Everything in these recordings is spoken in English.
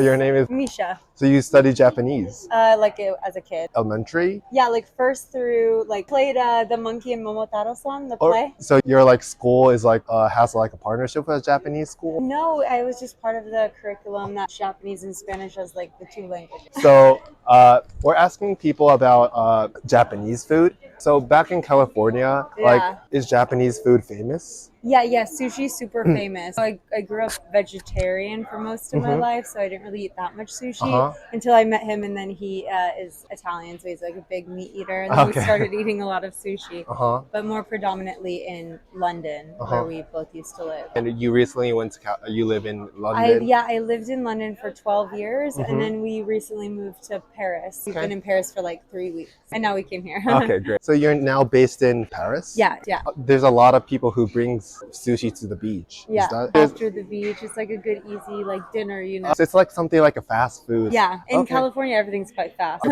Your name is Misha. So you study Japanese? As a kid. Elementary? Yeah, like first through played the Monkey and Momotaro-san, the play. So your school is has a partnership with a Japanese school? No, I was just part of the curriculum that Japanese and Spanish as the two languages. So we're asking people about Japanese food. So back in California, is Japanese food famous? Yeah, sushi's super famous. I grew up vegetarian for most of my life, so I didn't really eat that much sushi until I met him, and then he is Italian, so he's a big meat eater, and then we started eating a lot of sushi, but more predominantly in London, where we both used to live. And you recently went to you live in London? I lived in London for 12 years, and then we recently moved to Paris. We've been in Paris for 3 weeks, and now we came here. Okay, great. So you're now based in Paris? Yeah. There's a lot of people who brings sushi to the beach. Yeah, after the beach, it's a good easy dinner, So it's something like a fast food. Yeah, in California, everything's quite fast.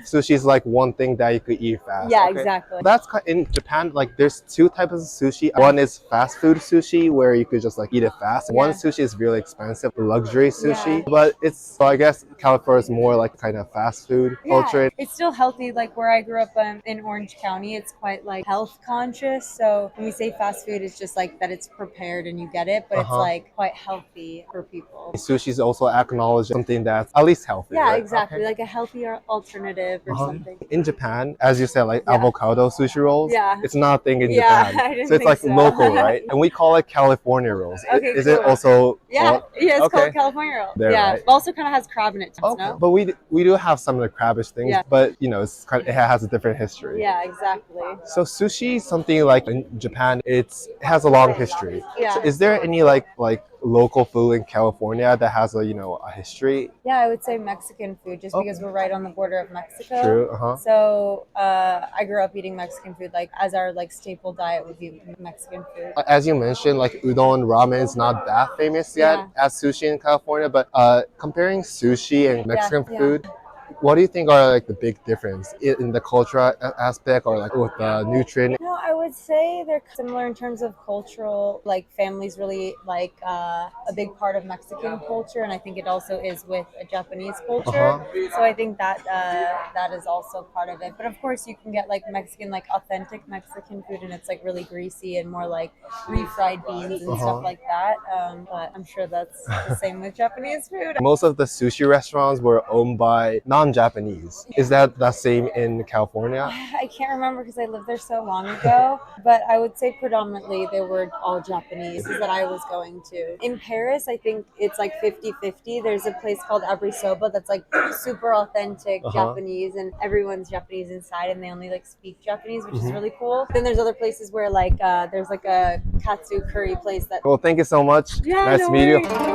Sushi's one thing that you could eat fast. Yeah, exactly. That's in Japan. There's two types of sushi. One is fast food sushi, where you could just eat it fast. One sushi is really expensive, luxury sushi. But I guess California is more kind of fast food culture. It's still healthy. Where I grew up in Orange County, it's quite health conscious. So when we say fast food, it's just that it's prepared and you get it, but it's quite healthy for people. Sushi is also acknowledged something that's at least healthy. Yeah, right? exactly. A healthier alternative or something. In Japan, as you said, avocado sushi rolls. Yeah. It's not a thing in I Japan. didn't So it's think so. local, right? And we call it California rolls. Okay, is cool. it also? It's called California roll. Right. It also kind of has crab in it too, no? But we do have some of the crabbish things, but it's it has a different history. Yeah, exactly. So sushi is something in Japan, it has a long history. Yeah. So is there any local food in California that has a history? Yeah, I would say Mexican food, just because we're right on the border of Mexico. True. So I grew up eating Mexican food. As our staple diet would be Mexican food. As you mentioned, udon ramen is not that famous yet as sushi in California, but comparing sushi and Mexican food, what do you think are the big difference in the cultural aspect or with the nutrient? No, I would say they're similar in terms of cultural. Families really a big part of Mexican culture, and I think it also is with a Japanese culture. So I think that that is also part of it. But of course, you can get Mexican, authentic Mexican food, and it's really greasy and more refried beans and stuff like that. But I'm sure that's the same with Japanese food. Most of the sushi restaurants were owned by non-Japanese. Is that the same in California? I can't remember because I lived there so long ago, but I would say predominantly they were all Japanese that I was going to. In Paris, I think it's 50-50. There's a place called Abrisoba that's super authentic Japanese, and everyone's Japanese inside, and they only speak Japanese, which is really cool. Then there's other places where there's a katsu curry place that. Well, thank you so much. Yeah, nice no to meet you. worries.